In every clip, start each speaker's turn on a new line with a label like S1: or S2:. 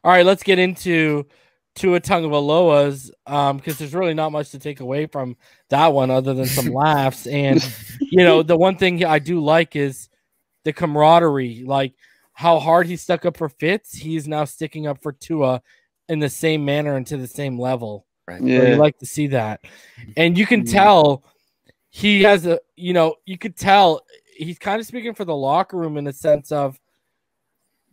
S1: All right, let's get into Tua Tagovailoa's because there's really not much to take away from that one other than some laughs. And the one thing I do like is the camaraderie, like how hard he stuck up for Fitz. He's now sticking up for Tua in the same manner and to the same level.
S2: Right.
S1: Yeah, so you like to see that, and you can tell he has you could tell he's kind of speaking for the locker room in the sense of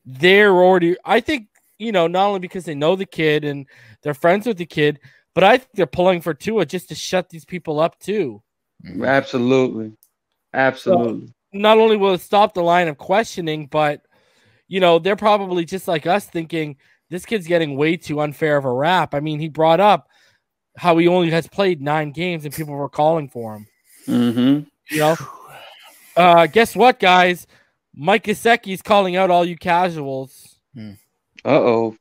S1: they're already, I think, not only because they know the kid and they're friends with the kid, but I think they're pulling for Tua just to shut these people up too.
S3: Absolutely.
S1: So not only will it stop the line of questioning, but they're probably just like us thinking this kid's getting way too unfair of a rap. I mean, he brought up how he only has played 9 games and people were calling for him. Guess what, guys? Mike Gesicki's calling out all you casuals.
S3: Uh-oh.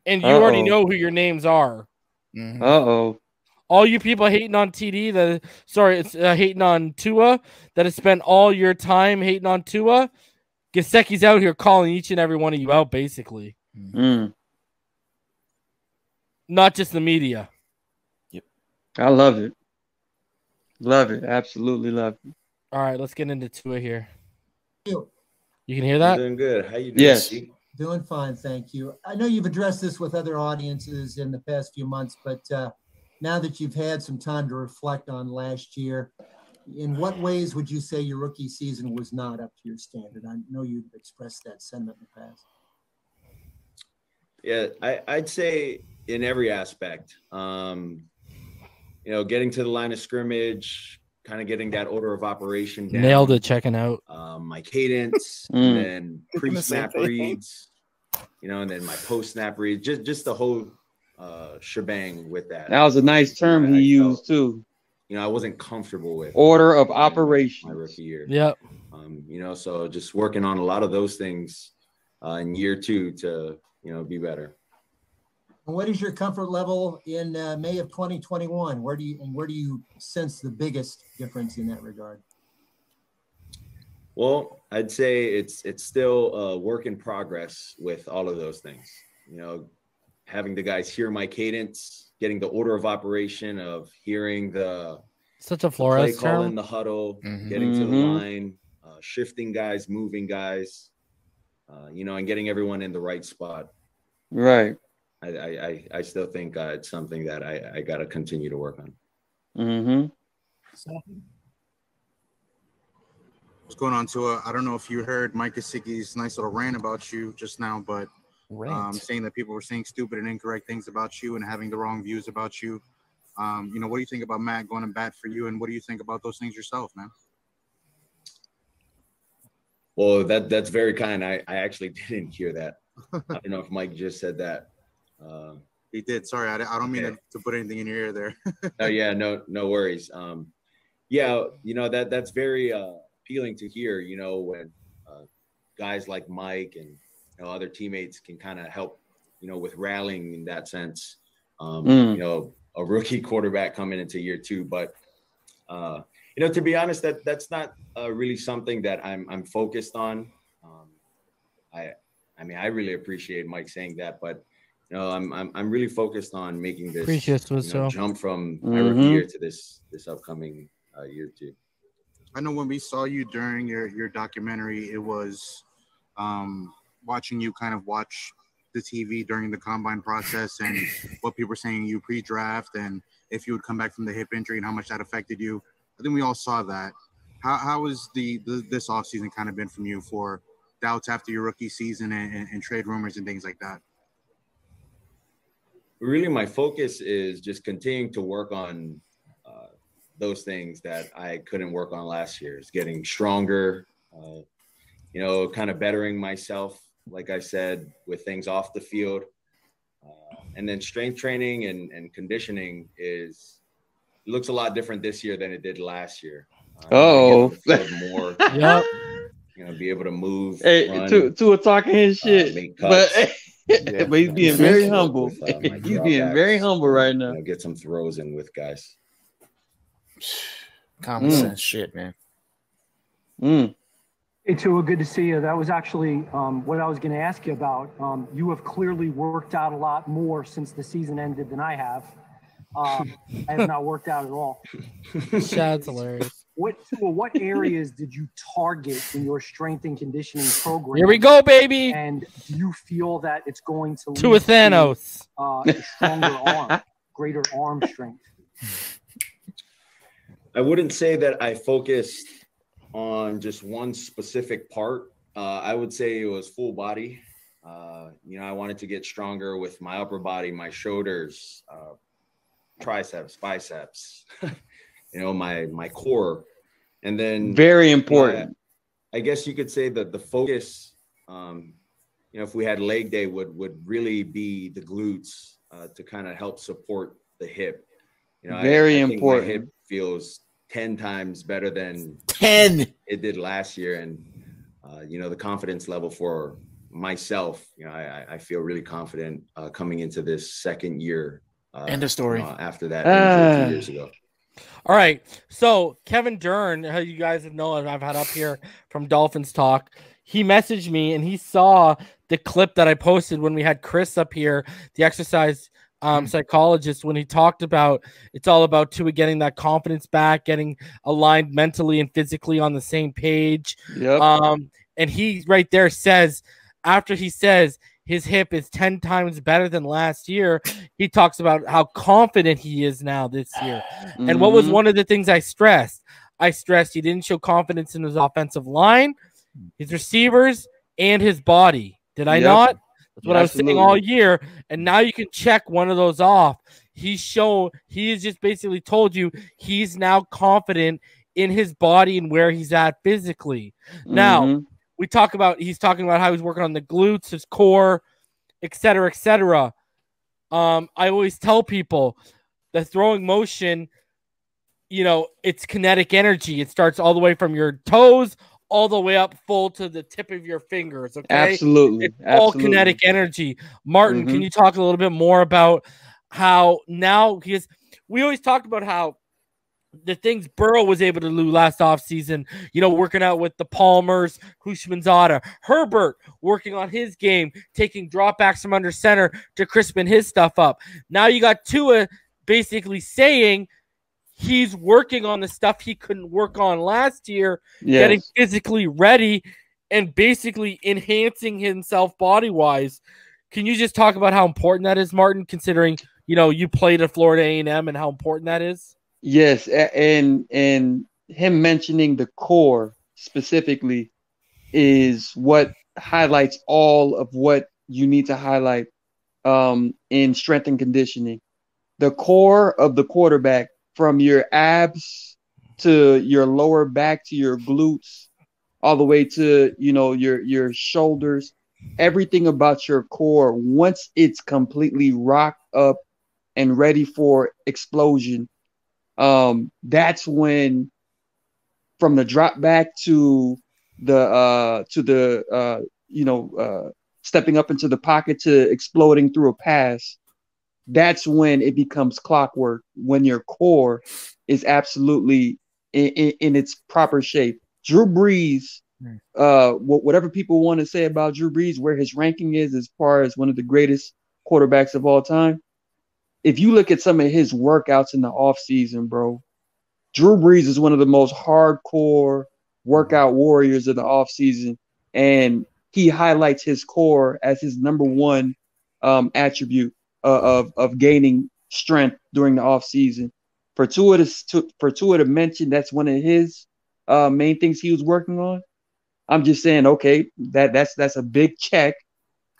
S1: And you already know who your names are.
S3: Uh-oh.
S1: All you people hating on TD, hating on Tua, that has spent all your time hating on Tua, Gesicki's out here calling each and every one of you out, basically. Not just the media.
S3: Yep. I love it. Love it. Absolutely love it.
S1: All right, let's get into Tua here. You can hear that?
S4: I'm doing good. How you doing?
S3: Yes.
S5: Doing fine, thank you. I know you've addressed this with other audiences in the past few months, but now that you've had some time to reflect on last year, in what ways would you say your rookie season was not up to your standard? I know you've expressed that sentiment in the past.
S4: Yeah, I'd say in every aspect. Getting to the line of scrimmage, kind of getting that order of operation down.
S1: Nailed it, checking out.
S4: My cadence, and then pre-snap reads, and then my post-snap reads, just the whole shebang with that.
S3: That was a nice term he used too.
S4: I wasn't comfortable with
S3: order of operation
S4: my rookie year.
S1: Yep.
S4: So just working on a lot of those things in year 2 to be better.
S5: What is your comfort level in May of 2021? Where do you sense the biggest difference in that regard?
S4: Well, I'd say it's still a work in progress with all of those things. Having the guys hear my cadence, getting the order of operation of hearing
S1: such a Flores
S4: play call
S1: term.
S4: in the huddle, getting to the line, shifting guys, moving guys, and getting everyone in the right spot.
S3: Right.
S4: I still think it's something that I got to continue to work on.
S2: What's going on, Tua? I don't know if you heard Mike Gesicki's nice little rant about you just now, but saying that people were saying stupid and incorrect things about you and having the wrong views about you. What do you think about Matt going to bat for you, and what do you think about those things yourself, man?
S4: Well, that's very kind. I actually didn't hear that. I don't know if Mike just said that.
S2: He did. Sorry, I don't mean to put anything in your ear there.
S4: Oh yeah, no worries. That's very appealing to hear. When guys like Mike and other teammates can kind of help, with rallying in that sense. A rookie quarterback coming into year 2, but to be honest, that's not really something that I'm focused on. I really appreciate Mike saying that, but I'm really focused on making this jump from my rookie year to this upcoming year 2.
S2: I know when we saw you during your documentary, it was watching you kind of watch the TV during the combine process and what people were saying you pre-draft and if you would come back from the hip injury and how much that affected you. I think we all saw that. How has this offseason kind of been from you for doubts after your rookie season and trade rumors and things like that?
S4: Really, my focus is just continuing to work on those things that I couldn't work on last year. It's getting stronger, kind of bettering myself, like I said, with things off the field. And then strength training and conditioning looks a lot different this year than it did last year. More, be able to move.
S3: Hey,
S4: run,
S3: Tua talking his shit, but he's being very humble. He's being very humble right now.
S4: Get some throws in with guys.
S6: Common sense shit, man. Hey, Tua, good to see you. That was actually what I was going to ask you about. You have clearly worked out a lot more since the season ended than I have. I have not worked out at all.
S1: Shad's hilarious.
S6: What areas did you target in your strength and conditioning program?
S1: Here we go, baby.
S6: And do you feel that it's going to lead
S1: to a Thanos,
S6: a stronger arm, greater arm strength?
S4: I wouldn't say that I focused on just one specific part. I would say it was full body. I wanted to get stronger with my upper body, my shoulders, triceps, biceps, my core. And then
S3: very important.
S4: I guess you could say that the focus, if we had leg day would really be the glutes to kind of help support the hip.
S3: Very important.
S4: Think my hip feels 10 times better than
S3: 10
S4: it did last year. And, the confidence level for myself, I feel really confident coming into this second year.
S7: End of story.
S4: After that injury 2 years ago.
S1: All right. So Kevin Dern, who you guys know I've had up here from Dolphins Talk, he messaged me and he saw the clip that I posted when we had Chris up here, the exercise psychologist, when he talked about it's all about Tua getting that confidence back, getting aligned mentally and physically on the same page.
S3: Yep.
S1: And he right there says, after he says his hip is 10 times better than last year, he talks about how confident he is now this year. Mm-hmm. And what was one of the things I stressed? I stressed he didn't show confidence in his offensive line, his receivers, and his body. Did I not? That's what I was saying all year. And now you can check one of those off. He has just basically told you he's now confident in his body and where he's at physically. Now, he's talking about how he's working on the glutes, his core, et cetera, et cetera. I always tell people the throwing motion, it's kinetic energy. It starts all the way from your toes all the way up full to the tip of your fingers. Okay.
S3: Absolutely.
S1: It's all kinetic energy. Martin, can you talk a little bit more about how now we always talked about how the things Burrow was able to do last offseason, working out with the Palmers, Hushmanzada, Herbert working on his game, taking dropbacks from under center to crispen his stuff up. Now you got Tua basically saying he's working on the stuff he couldn't work on last year, getting physically ready and basically enhancing himself body-wise. Can you just talk about how important that is, Martin, considering, you played at Florida A&M and how important that is?
S3: Yes, and him mentioning the core specifically is what highlights all of what you need to highlight in strength and conditioning. The core of the quarterback, from your abs to your lower back to your glutes, all the way to your shoulders, everything about your core, once it's completely rocked up and ready for explosion, that's when, from the drop back to the stepping up into the pocket to exploding through a pass, that's when it becomes clockwork, when your core is absolutely in its proper shape. Drew Brees, whatever people want to say about Drew Brees, where his ranking is as far as one of the greatest quarterbacks of all time, if you look at some of his workouts in the offseason, bro, Drew Brees is one of the most hardcore workout warriors of the offseason, and he highlights his core as his number one attribute of gaining strength during the offseason. For Tua to mention that's one of his main things he was working on, I'm just saying, okay, that's a big check,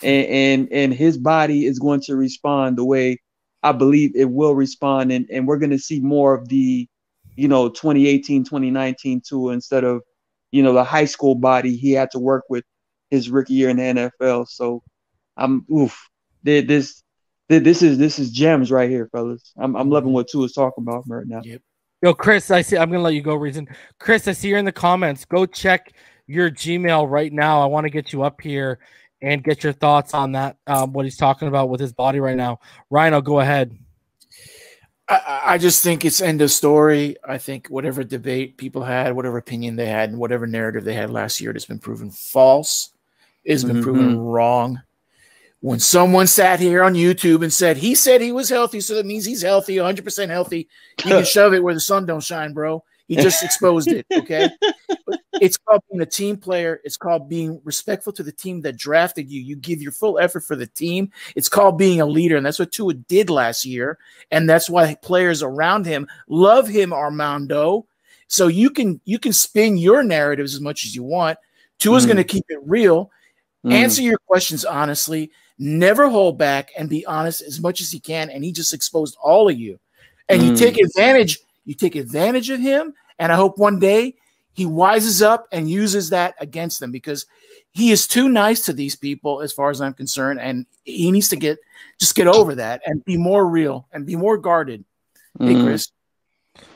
S3: and his body is going to respond the way I believe it will respond, and we're going to see more of the 2018, 2019 Tua instead of the high school body he had to work with his rookie year in the NFL. So this is gems right here, fellas. I'm loving what Tua's talking about right now.
S1: Yep. Yo, Chris, I'm gonna let you go, Reason. Chris, I see you're in the comments. Go check your Gmail right now. I want to get you up here and get your thoughts on that, what he's talking about with his body right now. Ryan, I'll go ahead.
S7: I just think it's end of story. I think whatever debate people had, whatever opinion they had, and whatever narrative they had last year, it has been proven false. It's been proven wrong. When someone sat here on YouTube and said he was healthy, so that means he's healthy, 100% healthy. You can shove it where the sun don't shine, bro. He just exposed it, okay? It's called being a team player. It's called being respectful to the team that drafted you. You give your full effort for the team. It's called being a leader, and that's what Tua did last year, and that's why players around him love him, Armando. So you can spin your narratives as much as you want. Tua's going to keep it real, answer your questions honestly, never hold back, and be honest as much as he can, and he just exposed all of you. And you take advantage – you take advantage of him, and I hope one day he wises up and uses that against them, because he is too nice to these people as far as I'm concerned, and he needs to get over that and be more real and be more guarded. Hey, Chris.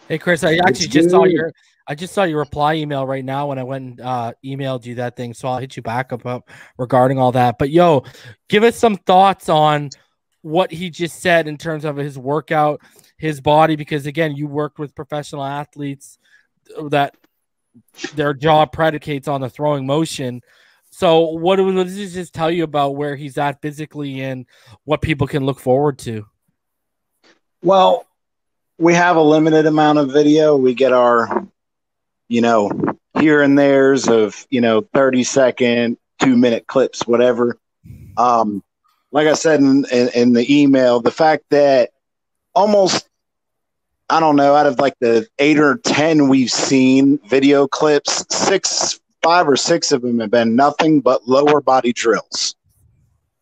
S1: Hey, Chris, I actually just saw your reply email right now when I went and emailed you that thing, so I'll hit you back up regarding all that. But, yo, give us some thoughts on what he just said in terms of his workout, his body, because again, you worked with professional athletes that their job predicates on the throwing motion. So what does this just tell you about where he's at physically and what people can look forward to?
S8: Well, we have a limited amount of video. We get our, here and there's of, 30-second, 2-minute clips, whatever. Like I said in the email, the fact that almost, I don't know, out of like the 8 or 10 we've seen video clips, 5 or 6 of them have been nothing but lower body drills.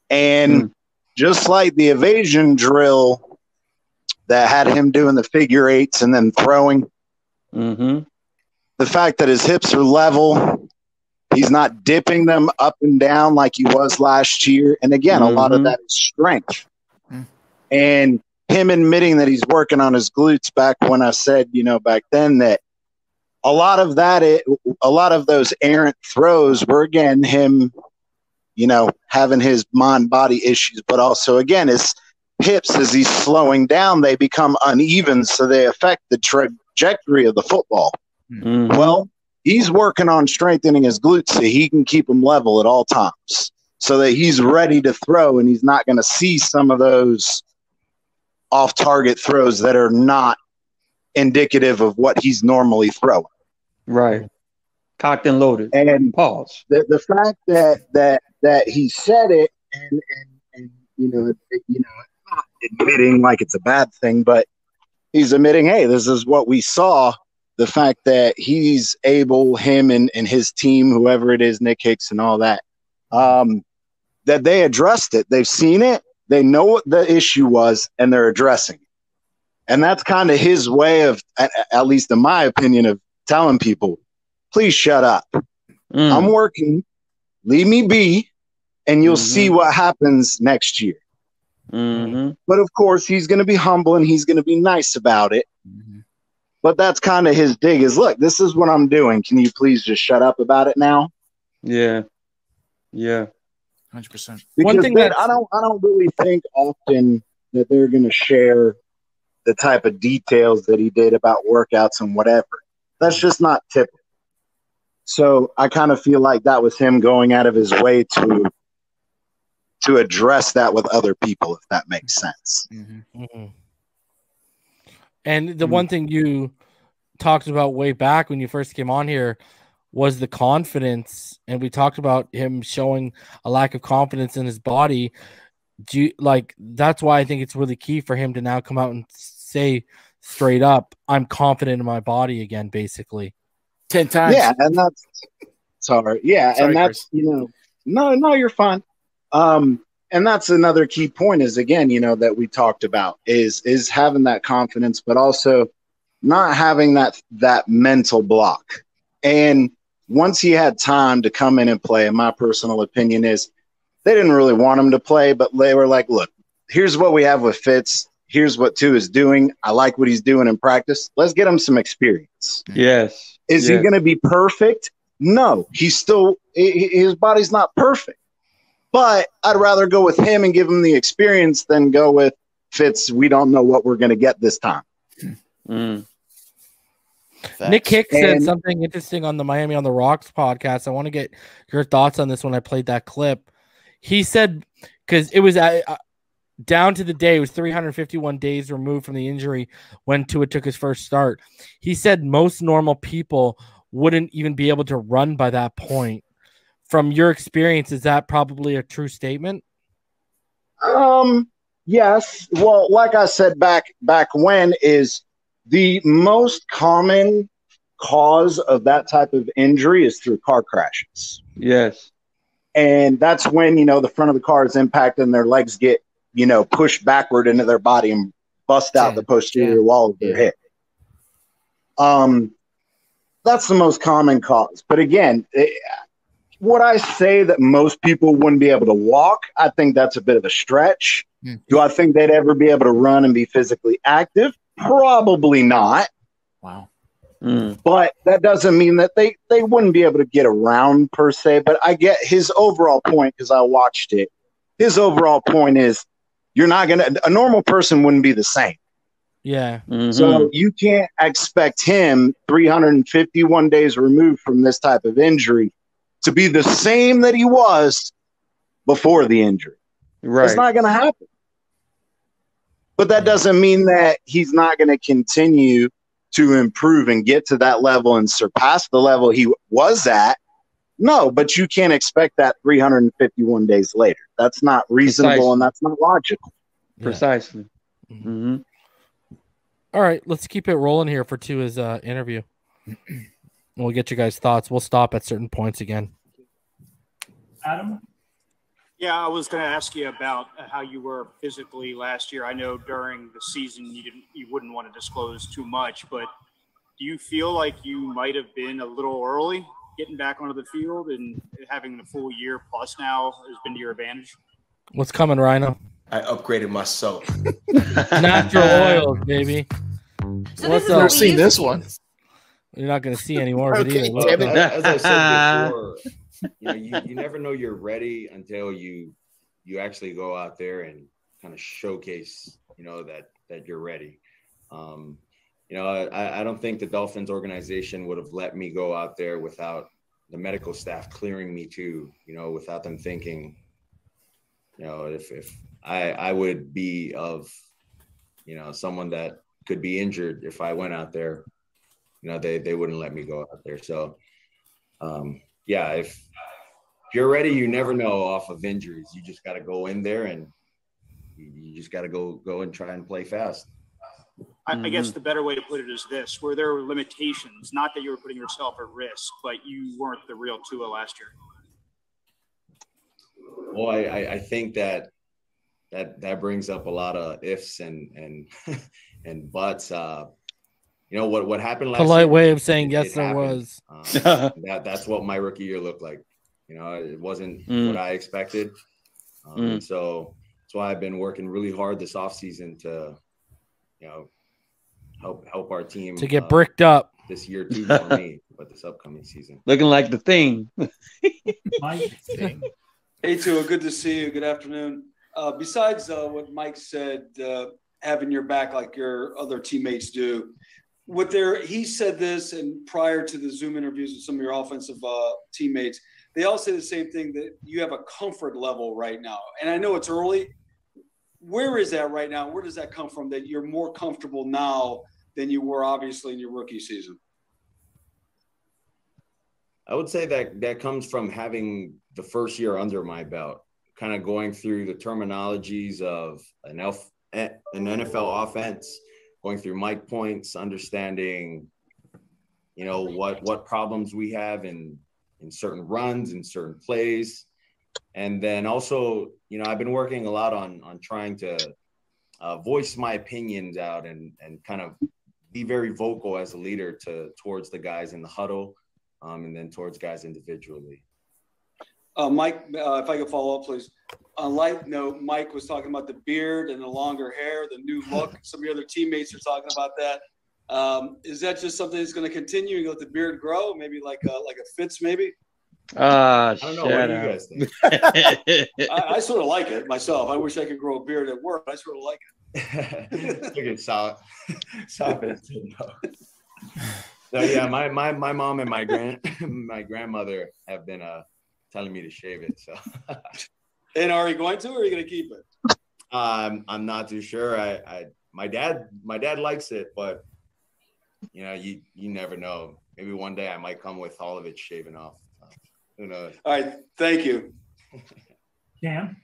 S8: And just like the evasion drill that had him doing the figure eights and then throwing, the fact that his hips are level, he's not dipping them up and down like he was last year. And again, a lot of that is strength. And him admitting that he's working on his glutes, back when I said, back then, that a lot of those errant throws were, again, him, having his mind-body issues, but also, again, his hips, as he's slowing down, they become uneven, so they affect the trajectory of the football. Well, he's working on strengthening his glutes so he can keep them level at all times, so that he's ready to throw and he's not going to see some of those off-target throws that are not indicative of what he's normally throwing.
S3: Right. Cocked and loaded.
S8: And
S3: pause.
S8: The fact that he said it and not admitting like it's a bad thing, but he's admitting, hey, this is what we saw. The fact that he's able, him and his team, whoever it is, Nick Hicks and all that, that they addressed it. They've seen it. They know what the issue was, and they're addressing it. And that's kind of his way of, at least in my opinion, of telling people, please shut up. I'm working. Leave me be, and you'll see what happens next year. But, of course, he's going to be humble, and he's going to be nice about it. But that's kind of his dig is, look, this is what I'm doing. Can you please just shut up about it now?
S3: Yeah.
S8: 100%. One thing that I don't really think often that they're going to share the type of details that he did about workouts and whatever. That's just not typical. So I kind of feel like that was him going out of his way to address that with other people, if that makes sense.
S1: And the one thing you talked about way back when you first came on here was the confidence, and we talked about him showing a lack of confidence in his body. That's why I think it's really key for him to now come out and say straight up, I'm confident in my body again, basically.
S7: 10 times.
S8: Yeah, and that's sorry. Yeah, sorry, and that's Chris. No, you're fine. And that's another key point is, again, that we talked about is having that confidence, but also not having that mental block. And once he had time to come in and play, and my personal opinion is they didn't really want him to play, but they were like, look, here's what we have with Fitz. Here's what Tua is doing. I like what he's doing in practice. Let's get him some experience.
S3: Yes.
S8: Is he going to be perfect? No, his body's not perfect. But I'd rather go with him and give him the experience than go with Fitz, we don't know what we're going to get this time.
S1: Nick Hicks said something interesting on the Miami on the Rocks podcast. I want to get your thoughts on this when I played that clip. He said, because it was down to the day, it was 351 days removed from the injury when Tua took his first start. He said most normal people wouldn't even be able to run by that point. From your experience, is that probably a true statement?
S8: Yes. Well, like I said back when, is the most common cause of that type of injury is through car crashes.
S3: Yes.
S8: And that's when, the front of the car is impacted and their legs get, pushed backward into their body and bust out the posterior wall of their hip. That's the most common cause. But again, would I say that most people wouldn't be able to walk? I think that's a bit of a stretch. Do I think they'd ever be able to run and be physically active? Probably not.
S7: Wow.
S8: But that doesn't mean that they wouldn't be able to get around per se. But I get his overall point because I watched it. His overall point is a normal person wouldn't be the same.
S1: Yeah.
S8: So you can't expect him 351 days removed from this type of injury to be the same that he was before the injury.
S3: Right.
S8: It's not going to happen. But that doesn't mean that he's not going to continue to improve and get to that level and surpass the level he was at. No, but you can't expect that 351 days later. That's not reasonable and that's not logical.
S3: Precisely.
S1: All right, let's keep it rolling here for Tua's interview. We'll get you guys' thoughts. We'll stop at certain points again.
S9: Adam? Yeah, I was going to ask you about how you were physically last year. I know during the season you wouldn't want to disclose too much, but do you feel like you might have been a little early getting back onto the field, and having the full year plus now has been to your advantage?
S1: What's coming, Rhino?
S10: I upgraded myself.
S1: Natural oils, baby.
S7: So What's up? I've seen this one.
S1: You're not going to see any more of it either.
S4: Well, as I said before, you never know you're ready until you actually go out there and kind of showcase, that you're ready. I don't think the Dolphins organization would have let me go out there without the medical staff clearing me too, without them thinking, if I would be of, someone that could be injured if I went out there, they wouldn't let me go out there. So, if you're ready, you never know off of injuries. You just got to go in there and you just got to go and try and play fast.
S9: I guess the better way to put it is this: were there limitations? Not that you were putting yourself at risk, but you weren't the real Tua last year.
S4: Well, I think that brings up a lot of ifs and and buts. What happened last year?
S1: Polite way of saying yes, there was.
S4: That's what my rookie year looked like. It wasn't what I expected. So that's why I've been working really hard this offseason to, help our team
S1: to get bricked up
S4: this year too for me, but this upcoming season.
S3: Looking like the thing.
S11: Mike. Hey, Tua, good to see you. Good afternoon. Besides what Mike said, having your back like your other teammates do, he said this, and prior to the Zoom interviews with some of your offensive teammates, they all say the same thing, that you have a comfort level right now. And I know it's early. Where is that right now? Where does that come from, that you're more comfortable now than you were obviously in your rookie season?
S4: I would say that comes from having the first year under my belt, kind of going through the terminologies of an NFL offense, going through mic points, understanding, what problems we have in certain runs, in certain plays. And then also, I've been working a lot on trying to voice my opinions out and kind of be very vocal as a leader towards the guys in the huddle, and then towards guys individually.
S11: Mike, if I could follow up, please. On a light note, Mike was talking about the beard and the longer hair, the new look. Some of your other teammates are talking about that. Is that just something that's going to continue? You let the beard grow, maybe like a Fitz, maybe?
S4: I don't know. What do you guys think?
S11: I sort of like it myself. I wish I could grow a beard at work. I sort of like it.
S4: Figured solid. No. So yeah, my mom and my grandmother have been telling me to shave it. So.
S11: And are you going to, or are you going to keep it?
S4: I'm not too sure. My dad likes it, but you know, you never know. Maybe one day I might come with all of it shaven off. Who knows?
S11: All right, thank you.
S12: Cam,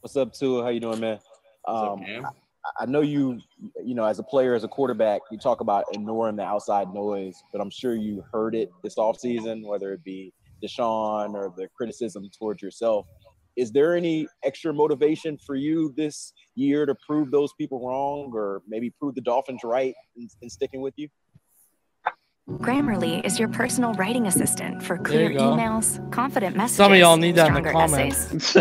S13: what's up, Tua? How you doing, man?
S4: What's up, Cam?
S13: I know you know, as a player, as a quarterback, you talk about ignoring the outside noise, but I'm sure you heard it this offseason, whether it be Deshaun or the criticism towards yourself. Is there any extra motivation for you this year to prove those people wrong, or maybe prove the Dolphins right in sticking with you?
S14: Grammarly is your personal writing assistant for clear emails, confident messages.
S1: Some of y'all need that in the comments.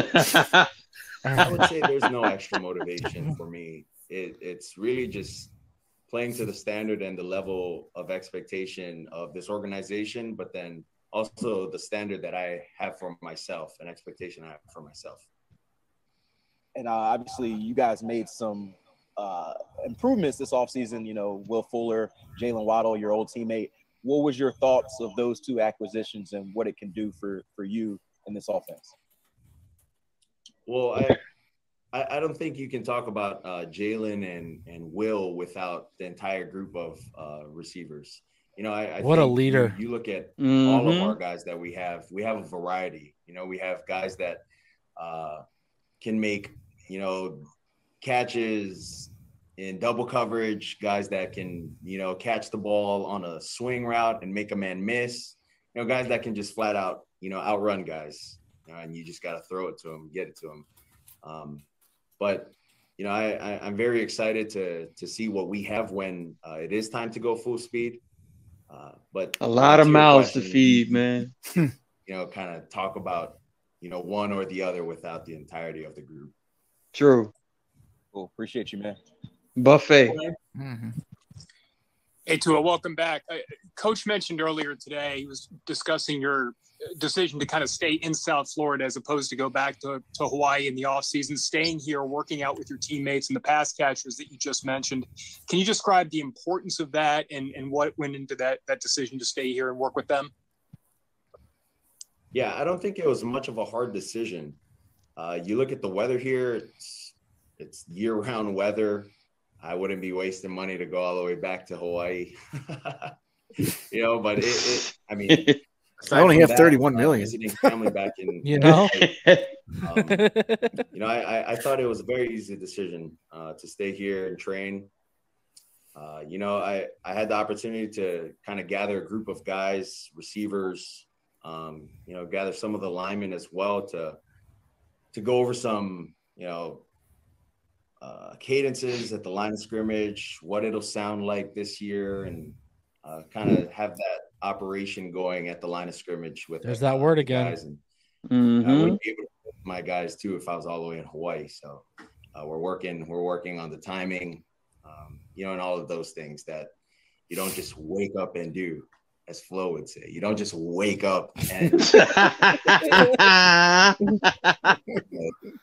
S4: I would say there's no extra motivation for me. It's really just playing to the standard and the level of expectation of this organization, but then also the standard that I have for myself, an expectation I have for myself.
S13: And obviously you guys made some improvements this offseason, you know, Will Fuller, Jalen Waddle, your old teammate. What was your thoughts of those two acquisitions and what it can do for you in this offense?
S4: Well, I don't think you can talk about Jalen and Will without the entire group of receivers. You know, I
S1: what
S4: think
S1: a leader.
S4: You look at all of our guys that we have a variety. You know, we have guys that can make, you know, catches in double coverage, guys that can, you know, catch the ball on a swing route and make a man miss, you know, guys that can just flat out, you know, outrun guys, and you just got to throw it to them, get it to them. But, you know, I'm very excited to see what we have when it is time to go full speed. But
S3: a lot of mouths to feed, man.
S4: You know, kind of talk about, you know, one or the other without the entirety of the group.
S3: True.
S13: Cool. Appreciate you, man.
S3: Buffet.
S12: Mm-hmm.
S9: Hey, Tua, welcome back. Coach mentioned earlier today, he was discussing your decision to kind of stay in South Florida as opposed to go back to Hawaii in the offseason, staying here, working out with your teammates and the pass catchers that you just mentioned. Can you describe the importance of that and what went into that decision to stay here and work with them?
S4: Yeah, I don't think it was much of a hard decision. You look at the weather here, it's year-round weather. I wouldn't be wasting money to go all the way back to Hawaii. You know, but I mean,
S7: I only have 31 million.
S4: Visiting family back in,
S1: you know,
S4: you know, I thought it was a very easy decision to stay here and train. You know, I had the opportunity to kind of gather a group of guys, receivers, you know, gather some of the linemen as well to go over some, you know, cadences at the line of scrimmage, what it'll sound like this year, and kind of have that operation going at the line of scrimmage with
S1: there's that word again.
S4: Guys. And I wouldn't be able to work with my guys too if I was all the way in Hawaii. So we're working on the timing, you know, and all of those things that you don't just wake up and do, as Flo would say. You don't just wake up and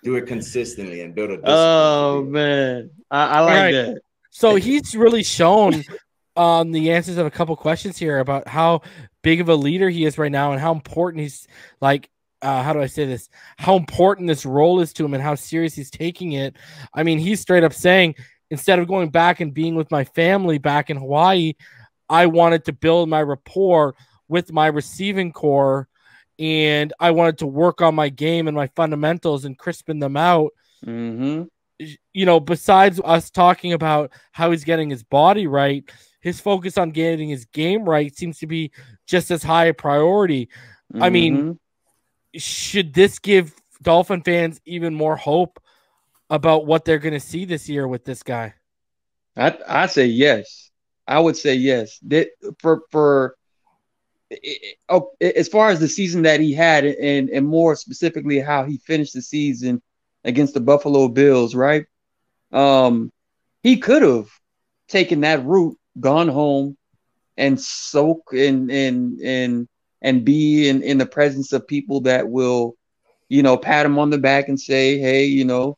S4: do it consistently and build a discipline.
S3: Oh man, I like that.
S1: So he's really shown the answers of a couple questions here about how big of a leader he is right now and how important he's like. How do I say this? How important this role is to him and how serious he's taking it. I mean, he's straight up saying, instead of going back and being with my family back in Hawaii, I wanted to build my rapport with my receiving core, and I wanted to work on my game and my fundamentals and crisping them out.
S3: Mm-hmm.
S1: You know, besides us talking about how he's getting his body right, his focus on getting his game right seems to be just as high a priority. Mm-hmm. I mean, should this give Dolphin fans even more hope about what they're going to see this year with this guy?
S3: I say yes. I would say yes. That as far as the season that he had, and more specifically how he finished the season against the Buffalo Bills, right? He could have taken that route, gone home, and soak and be in the presence of people that will, you know, pat him on the back and say, hey, you know,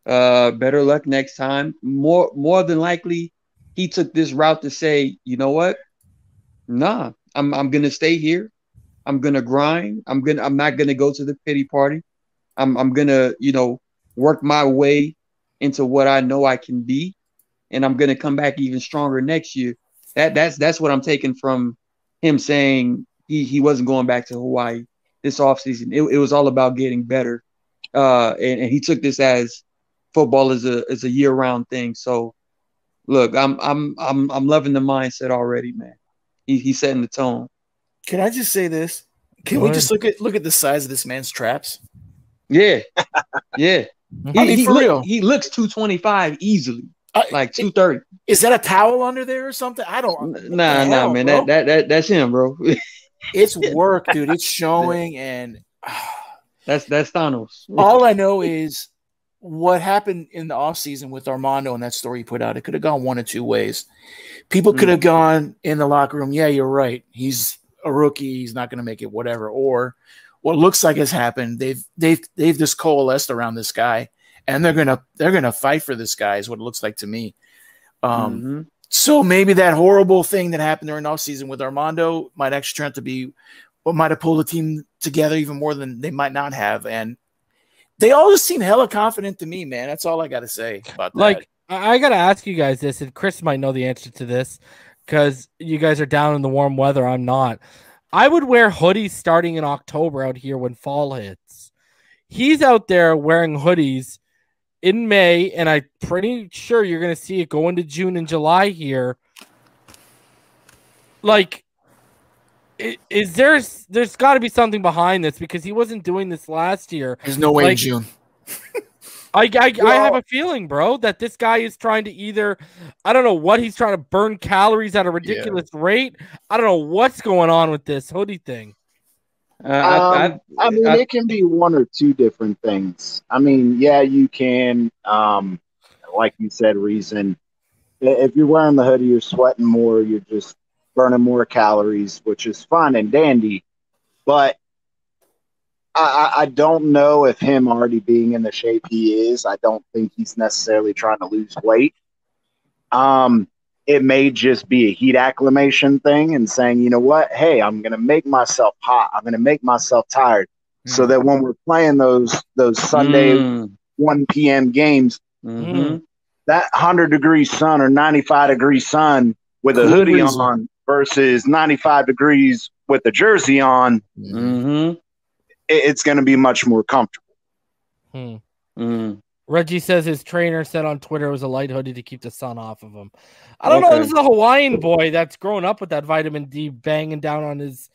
S3: Better luck next time. More than likely, he took this route to say, you know what? Nah, I'm gonna stay here. I'm gonna grind. I'm not gonna go to the pity party. I'm gonna, work my way into what I know I can be, and I'm gonna come back even stronger next year. That's what I'm taking from him saying he wasn't going back to Hawaii this offseason. It was all about getting better. And he took this as football is a year-round thing. So look, I'm loving the mindset already, man. He's setting the tone.
S7: Can I just say this? Can we just look at the size of this man's traps?
S3: Yeah. Yeah.
S7: Real.
S3: He looks 225 easily. Like 230.
S7: Is that a towel under there or something? I don't.
S3: Nah, man. Bro? That's him, bro.
S7: It's work, dude. It's showing, and
S3: that's Thanos.
S7: All I know is what happened in the offseason with Armando and that story he put out. It could have gone one of two ways. People could have gone in the locker room. Yeah, you're right. He's a rookie. He's not going to make it. Whatever. Or what looks like has happened. They've just coalesced around this guy. And they're gonna fight for this guy is what it looks like to me. So maybe that horrible thing that happened during offseason with Armando might actually turn out to be what might have pulled the team together even more than they might not have. And they all just seem hella confident to me, man. That's all I got to say about that.
S1: Like, I got to ask you guys this, and Chris might know the answer to this because you guys are down in the warm weather. I'm not. I would wear hoodies starting in October out here when fall hits. He's out there wearing hoodies in May, and I'm pretty sure you're going to see it go into June and July here. Like, there's got to be something behind this because he wasn't doing this last year.
S7: There's no way in June.
S1: I have a feeling, bro, that this guy is trying to either, I don't know what he's trying to burn calories at a ridiculous rate. I don't know what's going on with this hoodie thing.
S8: I mean, it can be one or two different things. I mean, yeah, you can, like you said, reason. If you're wearing the hoodie, you're sweating more, you're just burning more calories, which is fine and dandy. But I don't know if him already being in the shape he is, I don't think he's necessarily trying to lose weight. It may just be a heat acclimation thing and saying, you know what, hey, I'm going to make myself hot. I'm going to make myself tired so that when we're playing those Sunday 1 p.m. games, that 100-degree sun or 95-degree sun with a hoodie on versus 95 degrees with the jersey on, it's going to be much more comfortable.
S1: Reggie says his trainer said on Twitter it was a light hoodie to keep the sun off of him. I don't know. This is a Hawaiian boy that's grown up with that vitamin D banging down on his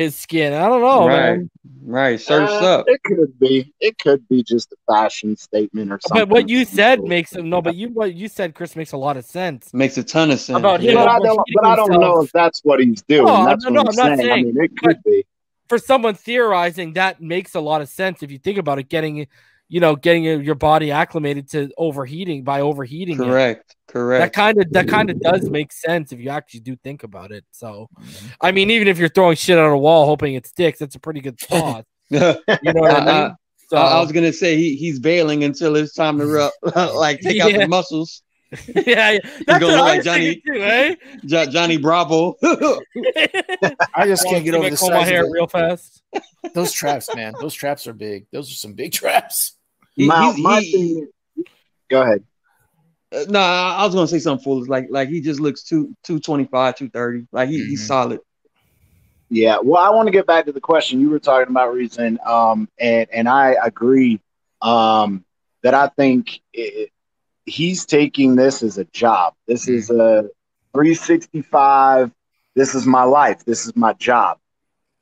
S1: skin. I don't know, man.
S3: Right. Surf's up.
S8: It could be. It could be just a fashion statement or something.
S1: But what you said makes what you said, Chris, makes a lot of sense.
S3: Makes a ton of sense.
S1: About him,
S8: but I don't know if that's what he's doing. That's what I'm saying. I mean, it could be.
S1: For someone theorizing, that makes a lot of sense if you think about it. Getting your body acclimated to overheating by overheating.
S3: Correct.
S1: That kind of does make sense if you actually do think about it. So, I mean, even if you're throwing shit on a wall hoping it sticks, that's a pretty good thought. You know what I mean? So,
S3: I was gonna say he's bailing until it's time to take out the muscles.
S1: Yeah, that's what like Johnny too, eh?
S3: Johnny Bravo.
S7: I just can't get over the size
S1: my hair real fast.
S7: Those traps, man. Those traps are big. Those are some big traps.
S8: My thing. Go ahead.
S3: No, I was gonna say something foolish. Like he just looks 225, 230. Like he's solid.
S8: Yeah. Well, I want to get back to the question you were talking about, Reason. And I agree. That I think he's taking this as a job. This is a 365. This is my life. This is my job.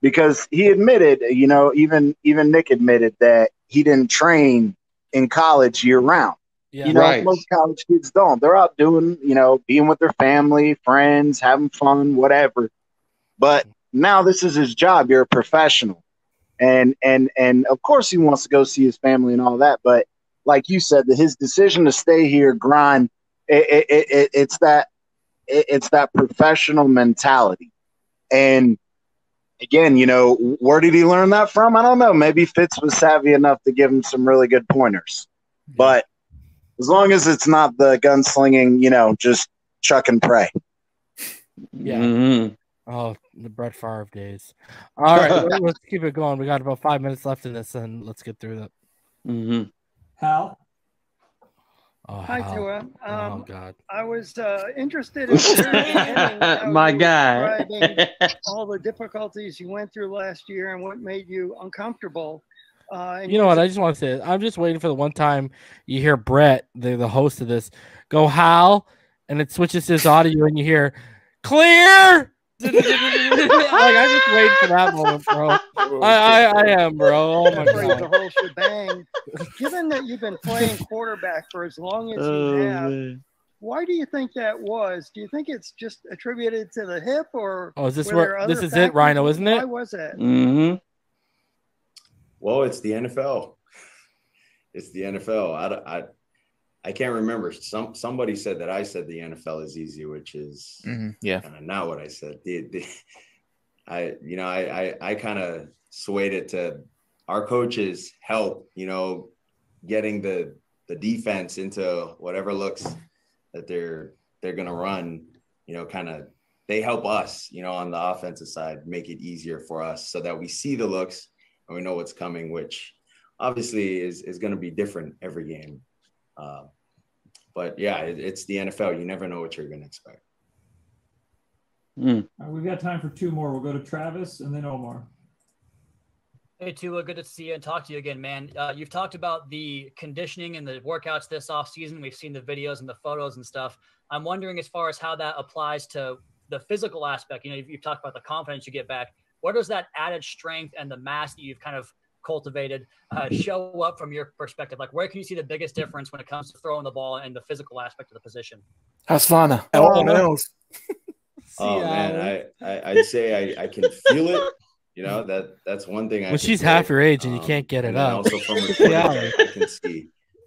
S8: Because he admitted, even Nick admitted that he didn't train in college year round. Yeah, most college kids don't. They're out doing, being with their family, friends, having fun, whatever. But now this is his job. You're a professional. And of course he wants to go see his family and all that. But like you said, his decision to stay here, grind, it's that professional mentality. And again, where did he learn that from? I don't know. Maybe Fitz was savvy enough to give him some really good pointers. But As long as it's not the gunslinging, just chuck and pray.
S1: Yeah.
S3: Mm-hmm.
S1: Oh, the Brett Favre days. All right, let's keep it going. We got about 5 minutes left in this, and let's get through that.
S3: Mm-hmm.
S12: Hal?
S1: Oh,
S15: Hi,
S1: Hal.
S15: Tua.
S1: Oh, God.
S15: I was interested in hearing
S3: My
S15: you
S3: guy.
S15: describing all the difficulties you went through last year and what made you uncomfortable.
S1: You know what? I just want to say, I'm just waiting for the one time you hear Brett, the host of this, go Hal, and it switches to his audio, and you hear clear. Like, I'm just waiting for that moment, bro. I am, bro. Oh my God.
S15: The whole shebang. Given that you've been playing quarterback for as long as you have,
S3: man.
S15: why do you think that was? Do you think it's just attributed to the hip, or
S1: Oh, is this
S15: were
S1: where
S15: there other
S1: this is
S15: factors?
S1: it, Rhino, isn't it?
S15: Why was that?
S3: Mm-hmm.
S4: Well, it's the NFL. It's the NFL. I can't remember. Somebody said that I said the NFL is easy, which is not what I said. I kind of swayed it to our coaches help, getting the defense into whatever looks that they're gonna run. They help us, on the offensive side, make it easier for us so that we see the looks and we know what's coming, which obviously is going to be different every game. But yeah, it's the NFL. You never know what you're going to expect.
S12: All right, we've got time for two more. We'll go to Travis and then Omar.
S16: Hey, Tua, good to see you and talk to you again, man. You've talked about the conditioning and the workouts this offseason. We've seen the videos and the photos and stuff. I'm wondering, as far as how that applies to the physical aspect, you've talked about the confidence you get back. Where does that added strength and the mass that you've kind of cultivated show up from your perspective? Like, where can you see the biggest difference when it comes to throwing the ball and the physical aspect of the position?
S7: Hasfana. Oh, no.
S4: Oh, man, I'd say I can feel it. That's one thing.
S1: When she's half your age and you can't get it up.
S4: Also from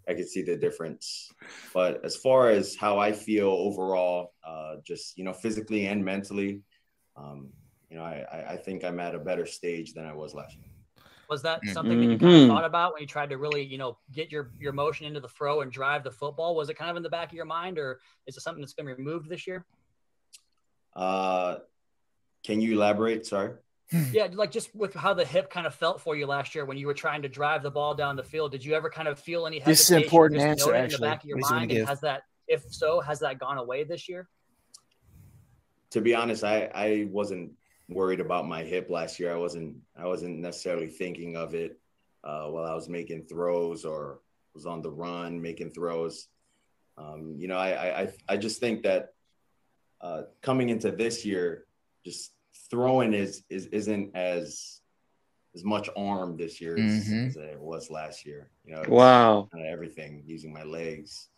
S4: I can see the difference. But as far as how I feel overall, just physically and mentally, I think I'm at a better stage than I was last year.
S16: Was that something that you kind of thought about when you tried to really, get your motion into the throw and drive the football? Was it kind of in the back of your mind, or is it something that's been removed this year?
S4: Can you elaborate? Sorry.
S16: Yeah, like just with how the hip kind of felt for you last year when you were trying to drive the ball down the field. Did you ever kind of feel any hesitation?
S7: This is an important
S16: just
S7: answer,
S16: in
S7: actually.
S16: the back of your mind? And has that, if so, has that gone away this year?
S4: To be honest, I wasn't worried about my hip last year. I wasn't necessarily thinking of it while I was making throws or was on the run making throws. I just think that coming into this year, just throwing isn't as much arm this year as it was last year.
S3: Wow.
S4: Kind of everything, using my legs,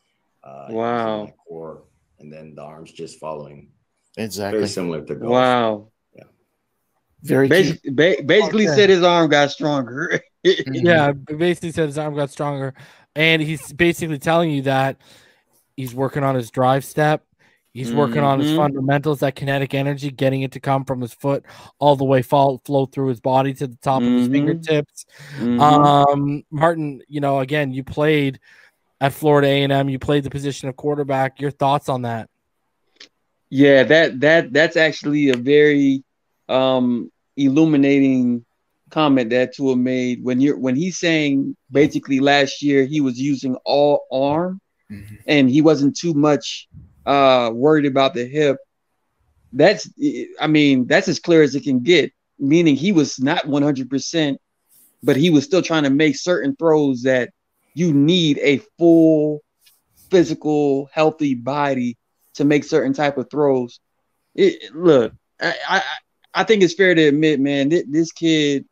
S3: wow,
S4: using my core, and then the arms just following.
S7: Exactly.
S4: Very similar to golf.
S3: Wow.
S4: Yeah.
S3: Very basically said his arm got stronger.
S1: Yeah, basically said his arm got stronger, and he's basically telling you that he's working on his drive step. He's working on his fundamentals, that kinetic energy, getting it to come from his foot all the way flow through his body to the top of his fingertips. Martin, again, you played at Florida A&M. You played the position of quarterback. Your thoughts on that?
S3: Yeah, that's actually a very illuminating comment that Tua made when he's saying basically last year he was using all arm and he wasn't too much worried about the hip. That's as clear as it can get, meaning he was not 100%, but he was still trying to make certain throws that you need a full physical healthy body to make certain type of throws. Look, I think it's fair to admit, man, this kid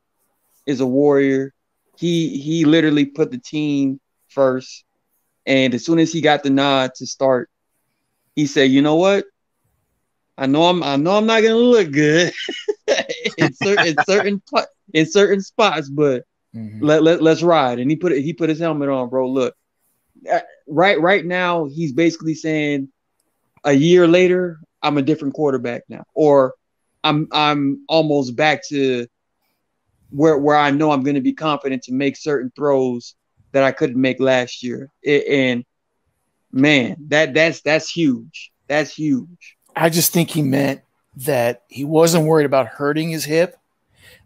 S3: is a warrior. He literally put the team first, and as soon as he got the nod to start, he said, "You know what? I know I'm not gonna look good in certain spots, but let's ride." And he put his helmet on, bro. Look, right now he's basically saying, a year later, I'm a different quarterback now, or I'm almost back to where I know I'm going to be confident to make certain throws that I couldn't make last year. And Man, that's huge. That's huge.
S7: I just think he meant that he wasn't worried about hurting his hip,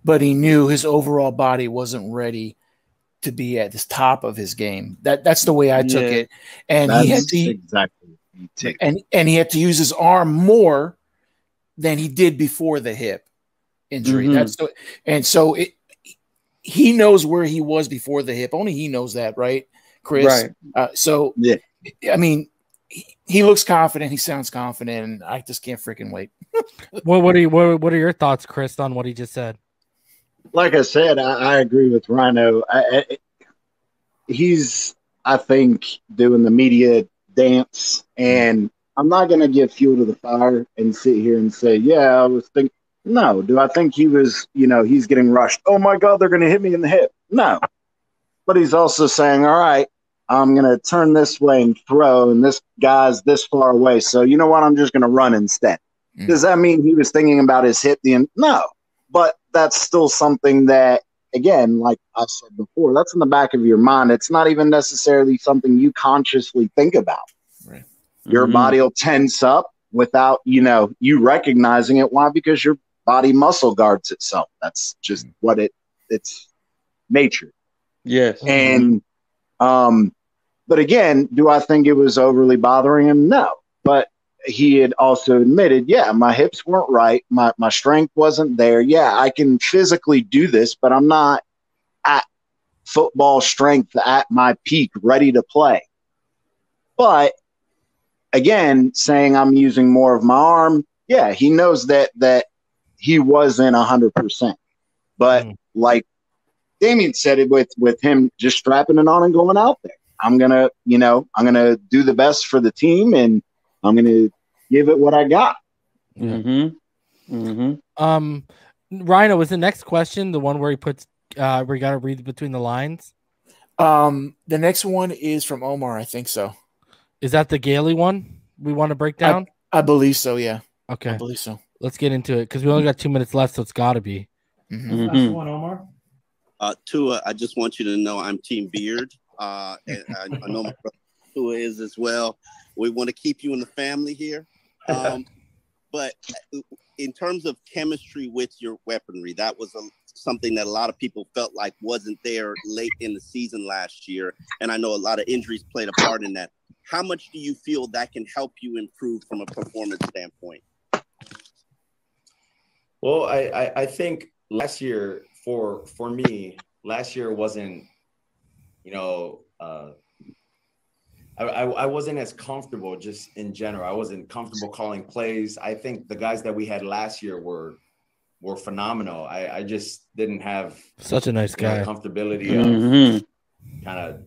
S7: but he knew his overall body wasn't ready to be at the top of his game. That's the way I took it. And he had to and he had to use his arm more than he did before the hip injury. So he knows where he was before the hip. Only he knows that, right, Chris? Right. I mean, he looks confident. He sounds confident, and I just can't freaking wait.
S1: What are your thoughts, Chris, on what he just said?
S8: Like I said, I agree with Rhino. He's, I think, doing the media dance, and I'm not going to give fuel to the fire and sit here and say, yeah, I was thinking. No. Do I think he was, he's getting rushed? Oh, my God, they're going to hit me in the hip. No. But he's also saying, all right, I'm going to turn this way and throw, and this guy's this far away. So you know what? I'm just going to run instead. Does that mean he was thinking about his hip? No. But that's still something that, again, like I said before, that's in the back of your mind. It's not even necessarily something you consciously think about.
S7: Right.
S8: Your body will tense up without, you recognizing it. Why? Because your body muscle guards itself. That's just what it's nature.
S3: Yes.
S8: And, but again, do I think it was overly bothering him? No. But he had also admitted, yeah, my hips weren't right. My strength wasn't there. Yeah, I can physically do this, but I'm not at football strength at my peak, ready to play. But again, saying I'm using more of my arm, yeah, he knows that he wasn't 100%. But like Damien said it with him just strapping it on and going out there. I'm gonna do the best for the team, and I'm gonna give it what I got.
S1: Rhino, was the next question the one where he puts where you got to read between the lines?
S7: The next one is from Omar, I think so.
S1: Is that the Gailey one we want to break down?
S7: I believe so. Yeah.
S1: Okay.
S7: I believe so.
S1: Let's get into it because we only got 2 minutes left, so it's got to be.
S12: Last one, Omar.
S17: Tua, I just want you to know I'm Team Beard. And I know my brother Tua is as well. We want to keep you in the family here. But in terms of chemistry with your weaponry, that was something that a lot of people felt like wasn't there late in the season last year. And I know a lot of injuries played a part in that. How much do you feel that can help you improve from a performance standpoint?
S18: Well, I think last year for me, last year wasn't, I wasn't as comfortable just in general. I wasn't comfortable calling plays. I think the guys that we had last year were phenomenal. I just didn't have
S1: such a nice guy
S18: comfortability of kind of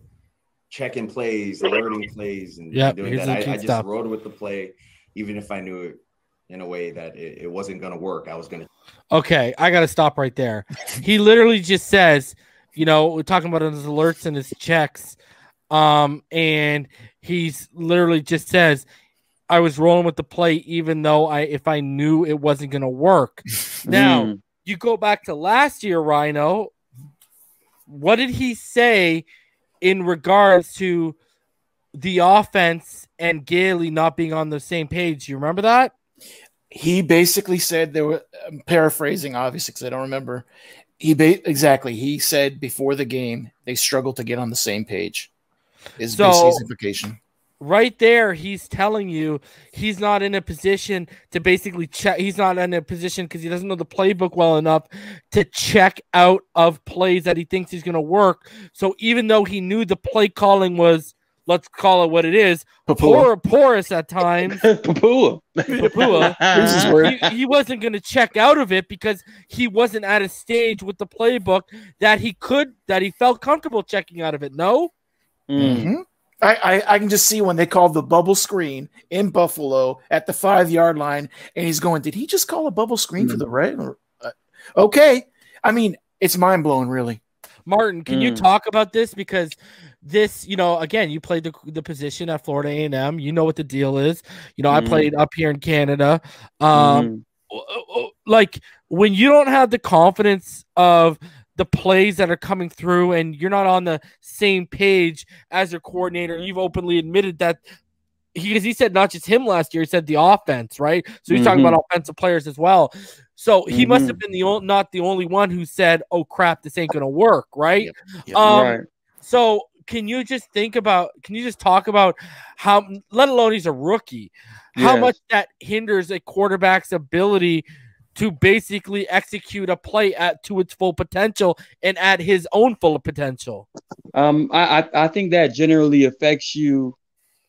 S18: checking plays, alerting plays, and doing that. I just rode with the play, even if I knew it in a way that it wasn't going to work. I was going to.
S1: Okay, I got to stop right there. He literally just says, we're talking about his alerts and his checks. And he's literally just says, I was rolling with the play, even though if I knew it wasn't going to work. Now, you go back to last year, Rhino. What did he say in regards to the offense and Gailey not being on the same page? You remember that?
S7: He basically said I'm paraphrasing, obviously, because I don't remember. He said before the game, they struggled to get on the same page. Is basically his implication.
S1: Right there, he's telling you he's not in a position to basically check. He's not in a position because he doesn't know the playbook well enough to check out of plays that he thinks he's going to work. So even though he knew the play calling was, let's call it what it is, porous at times.
S3: Papua.
S1: He wasn't going to check out of it because he wasn't at a stage with the playbook that he felt comfortable checking out of it. No?
S7: Mm-hmm. I can just see when they called the bubble screen in Buffalo at the 5-yard line, and he's going, did he just call a bubble screen for the red? Okay. I mean, it's mind-blowing, really.
S1: Martin, can you talk about this? Because this, again, you played the position at Florida A&M. You know what the deal is. I played up here in Canada. Like, when you don't have the confidence of the plays that are coming through and you're not on the same page as your coordinator, you've openly admitted that he said not just him last year, he said the offense, right? So he's talking about offensive players as well. So he must have been not the only one who said, "Oh crap, this ain't gonna work," right?
S3: Right.
S1: So can you just talk about how, let alone he's a rookie, how much that hinders a quarterback's ability to basically execute a play to its full potential and at his own full potential?
S3: I think that generally affects you,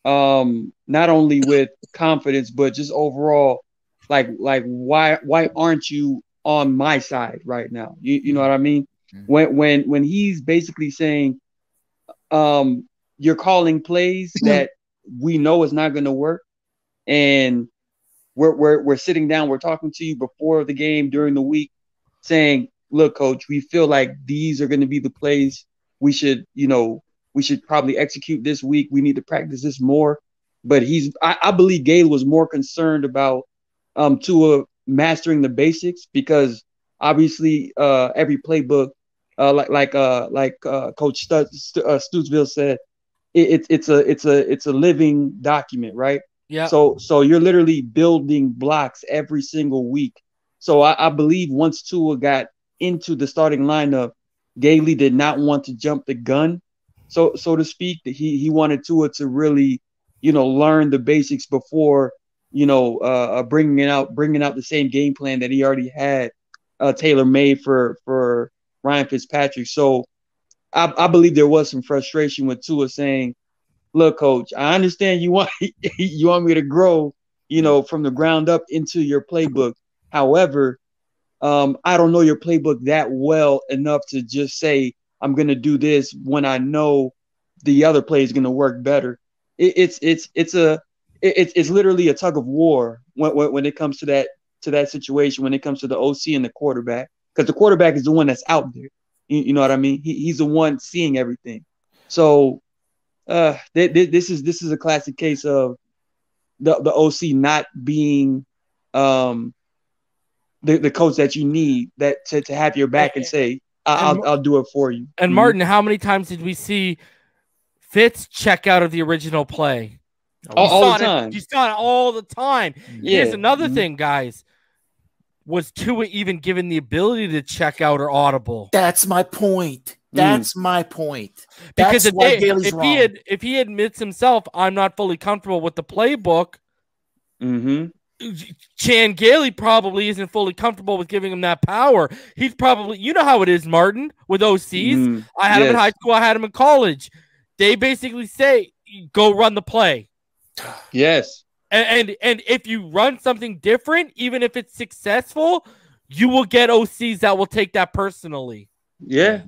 S3: not only with confidence, but just overall, like why aren't you on my side right now? You know what I mean? When he's basically saying, you're calling plays that we know is not going to work, and we're sitting down, we're talking to you before the game, during the week, saying, look, coach, we feel like these are going to be the plays we should probably execute this week. We need to practice this more. But I believe Gayle was more concerned about Tua mastering the basics, because obviously every playbook, like Coach Stutesville said, it's a living document, right?
S1: Yeah.
S3: So you're literally building blocks every single week. So I believe once Tua got into the starting lineup, Gayle did not want to jump the gun, so to speak. That he wanted Tua to really, learn the basics before, bringing out the same game plan that he already had tailor made for Ryan Fitzpatrick. So I believe there was some frustration with Tua saying, look, coach, I understand you want me to grow, from the ground up into your playbook. However, I don't know your playbook that well enough to just say I'm going to do this when I know the other play is going to work better. It's literally a tug of war when it comes to that situation, when it comes to the OC and the quarterback, because the quarterback is the one that's out there. You know what I mean? He's the one seeing everything. So this is a classic case of the OC not being the coach that you need, that to have your back and say, I'll do it for you.
S1: And Martin, how many times did we see Fitz check out of the original play?
S3: All the time.
S1: You saw it all the time.
S3: Yeah.
S1: Here's another thing, guys. Was Tua even given the ability to check out or audible?
S7: That's my point. That's my point.
S1: Because
S7: That's why Gailey's wrong.
S1: if he admits himself, I'm not fully comfortable with the playbook, Chan Gailey probably isn't fully comfortable with giving him that power. He's probably, you know how it is, Martin, with OCs. I had him in high school. I had him in college. They basically say, go run the play.
S3: Yes.
S1: And if you run something different, even if it's successful, you will get OCs that will take that personally.
S3: Yeah.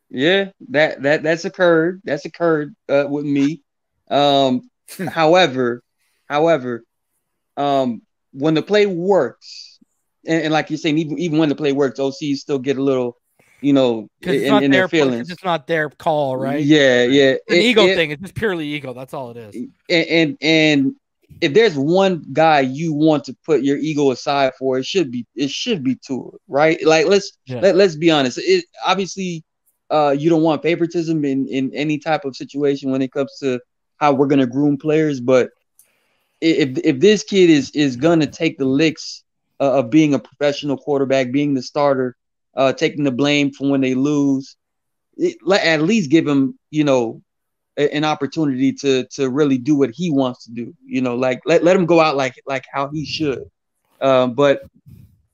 S3: Yeah. That's occurred. That's occurred with me. However, when the play works, and like you're saying, even when the play works, OCs still get a little, in their feelings.
S1: It's not their call, right?
S3: Yeah.
S1: It's an ego thing. It's just purely ego. That's all it is.
S3: And if there's one guy you want to put your ego aside for, it should be Tua, right? Like let's be honest. Obviously, you don't want favoritism in any type of situation when it comes to how we're gonna groom players. But if this kid is gonna take the licks of being a professional quarterback, being the starter, taking the blame for when they lose, at least give him, an opportunity to really do what he wants to do. Like let him go out like how he should. But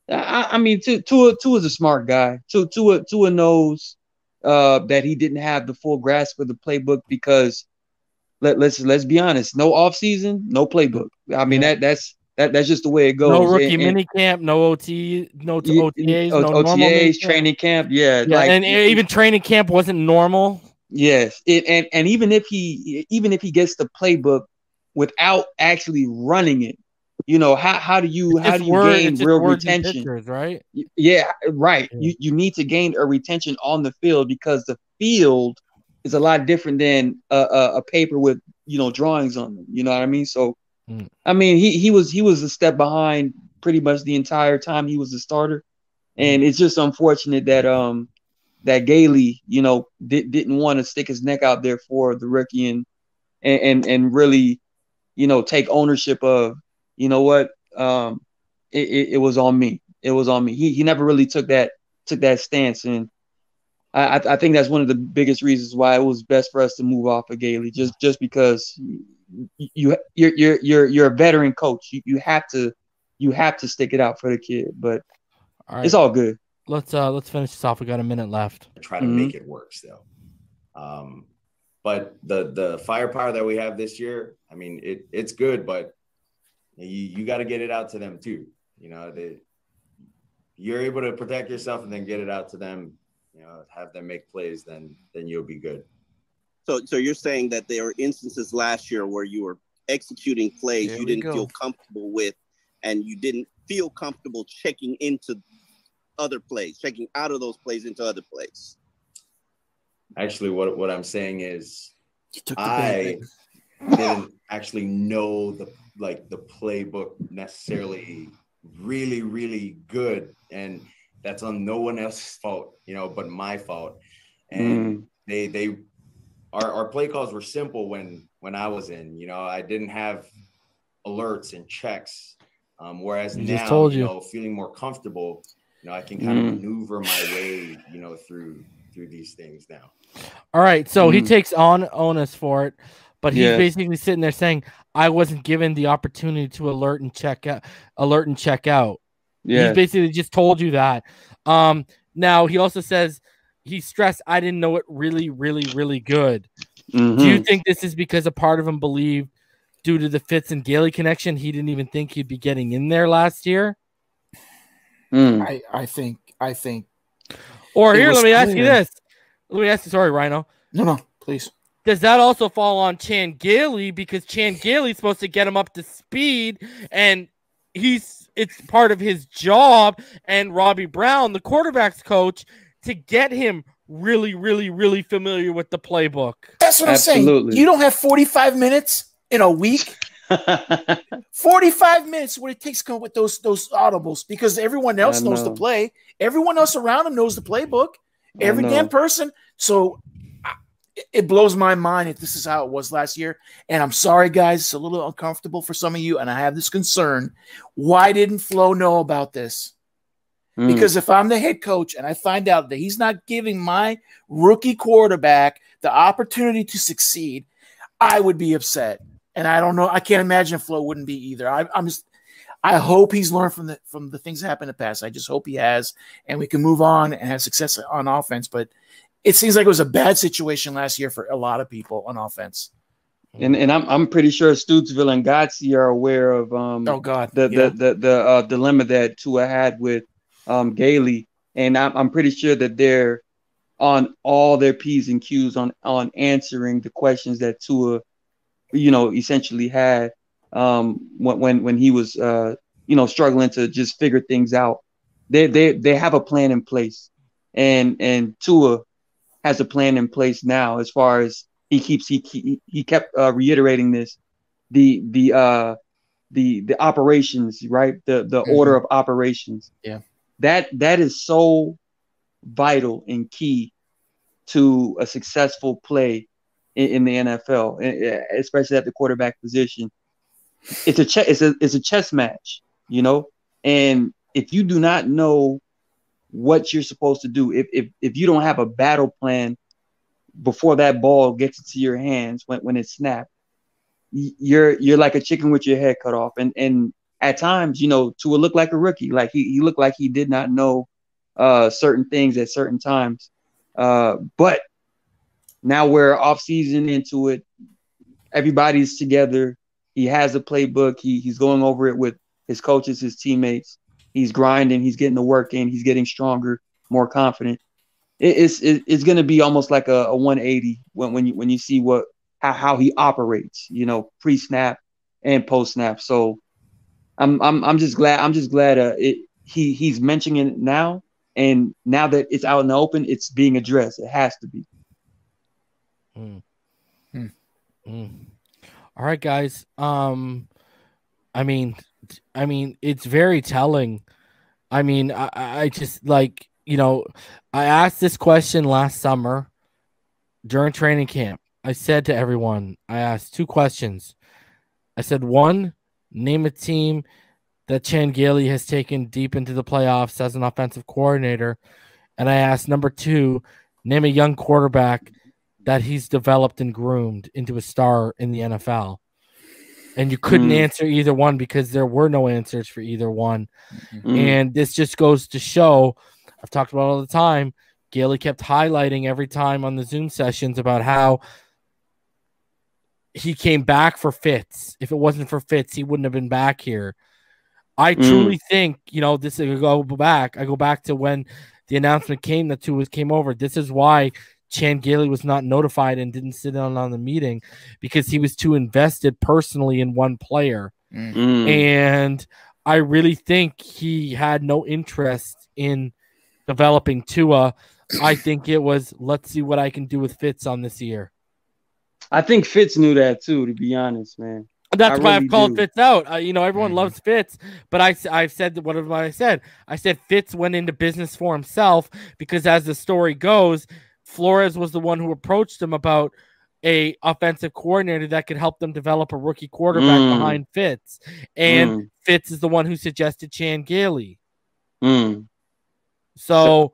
S3: I mean, Tua is a smart guy. Tua knows that he didn't have the full grasp of the playbook, because let's be honest, no offseason, no playbook. I mean, that's just the way it goes.
S1: No rookie mini camp, no OT, no OTAs, no
S3: OTAs, training camp. Yeah,
S1: and even training camp wasn't normal.
S3: Yes, and even if he gets the playbook without actually running it, how do you gain real retention?
S1: Pictures, right?
S3: Yeah, right. Yeah. You need to gain a retention on the field, because the field is a lot different than a paper with drawings on them. You know what I mean? So, I mean, he was a step behind pretty much the entire time he was the starter, and it's just unfortunate that that Gailey, didn't want to stick his neck out there for the rookie and really take ownership of, you know what, it was on me. It was on me. He never really took that stance, and I think that's one of the biggest reasons why it was best for us to move off of Gailey, just because you're a veteran coach. You have to stick it out for the kid, but it's all good.
S1: Let's finish this off. We got a minute left.
S18: Try to make it work still. But the firepower that we have this year, I mean, it's good, but you got to get it out to them too. You're able to protect yourself and then get it out to them, have them make plays, then you'll be good.
S17: So you're saying that there were instances last year where you were executing plays you didn't feel comfortable with, and you didn't feel comfortable checking into other plays, checking out of those plays into other plays.
S18: Actually, what I'm saying is I didn't actually know the playbook necessarily really, really good. And that's on no one else's fault, but my fault. And our play calls were simple when I was in, I didn't have alerts and checks. Whereas now, feeling more comfortable, I can kind of maneuver my way, through these things now.
S1: All right. So he takes on onus for it, but he's basically sitting there saying, I wasn't given the opportunity to alert and check out. Yeah. He basically just told you that. Now he also says he stressed, I didn't know it really, really, really good. Do you think this is because a part of him believed due to the Fitz and Gailey connection, he didn't even think he'd be getting in there last year?
S7: I think.
S1: Or here, let me ask you this. Sorry, Rhino.
S7: No, please.
S1: Does that also fall on Chan Gailey, because Chan Gailey's supposed to get him up to speed, and it's part of his job, and Robbie Brown, the quarterback's coach, to get him really, really, really familiar with the playbook?
S7: That's what I'm saying. You don't have 45 minutes in a week. 45 minutes what it takes to come up with those audibles, because everyone else knows the play. Everyone else around him knows the playbook. Every damn person. So it blows my mind if this is how it was last year. And I'm sorry, guys, it's a little uncomfortable for some of you, and I have this concern. Why didn't Flo know about this? Because if I'm the head coach and I find out that he's not giving my rookie quarterback the opportunity to succeed, I would be upset. And I don't know. I can't imagine Flo wouldn't be either. I hope he's learned from the things that happened in the past. I just hope he has, and we can move on and have success on offense. But it seems like it was a bad situation last year for a lot of people on offense.
S3: And I'm pretty sure Stutesville and Gotzi are aware of the dilemma that Tua had with Gailey, and I'm pretty sure that they're on all their P's and Q's on answering the questions that Tua essentially had when he was struggling to just figure things out. They have a plan in place, and Tua has a plan in place now. As far as he kept reiterating this, the operations, right? The order of operations.
S7: Yeah,
S3: that is so vital and key to a successful play in the NFL, especially at the quarterback position. It's a chess match, and if you do not know what you're supposed to do, if you don't have a battle plan before that ball gets into your hands when it's snapped, you're like a chicken with your head cut off. And at times, Tua looked like a rookie. Like he looked like he did not know certain things at certain times. But now we're off season into it. Everybody's together. He has a playbook. He's going over it with his coaches, his teammates. He's grinding. He's getting the work in. He's getting stronger, more confident. It's going to be almost like a 180 when you see how he operates, pre-snap and post-snap. So I'm just glad he's mentioning it now, and now that it's out in the open, it's being addressed. It has to be.
S1: All right, guys. I mean, it's very telling. I mean, I just I asked this question last summer during training camp. I said to everyone, I asked two questions. I said, 1, name a team that Chan Gailey has taken deep into the playoffs as an offensive coordinator. And I asked, number 2, name a young quarterback that he's developed and groomed into a star in the NFL. And you couldn't answer either one because there were no answers for either one. And this just goes to show, I've talked about it all the time, Gailey kept highlighting every time on the Zoom sessions about how he came back for Fitz. If it wasn't for Fitz, he wouldn't have been back here. I truly think, this I go back to when the announcement came that Tua came over. This is why Chan Gailey was not notified and didn't sit on the meeting, because he was too invested personally in one player. And I really think he had no interest in developing Tua. I think it was, let's see what I can do with Fitz on this year.
S3: I think Fitz knew that too, to be honest, man.
S1: That's why I've called Fitz out. Everyone loves Fitz, but I've said what I said. I said Fitz went into business for himself because, as the story goes, Flores was the one who approached him about a offensive coordinator that could help them develop a rookie quarterback behind Fitz. And Fitz is the one who suggested Chan Gailey. So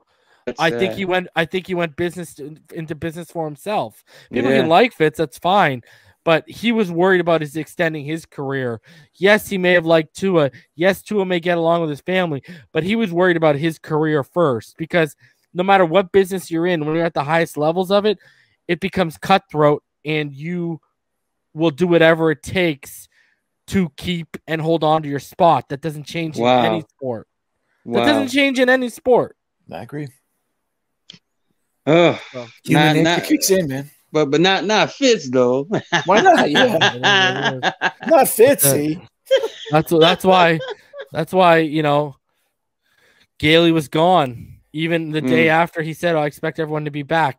S1: I think he went into business for himself. People can like Fitz, that's fine. But he was worried about extending his career. Yes, he may have liked Tua. Yes, Tua may get along with his family, but he was worried about his career first, because no matter what business you're in, when you're at the highest levels of it, it becomes cutthroat, and you will do whatever it takes to keep and hold on to your spot. That doesn't change in any sport. That doesn't change in any sport.
S7: I agree.
S3: Human
S7: nature kicks in, man.
S3: But not Fitz though.
S7: Why not? Yeah, not Fitzy.
S1: That's why Gailey was gone. Even the day after he said, I expect everyone to be back.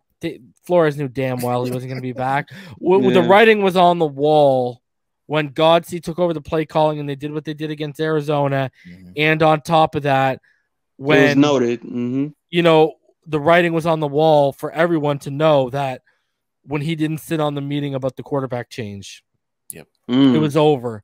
S1: Flores knew damn well he wasn't going to be back. The writing was on the wall when Godsey took over the play calling and they did what they did against Arizona. And on top of that, when
S3: it was noted,
S1: the writing was on the wall for everyone to know that when he didn't sit on the meeting about the quarterback change, it was over.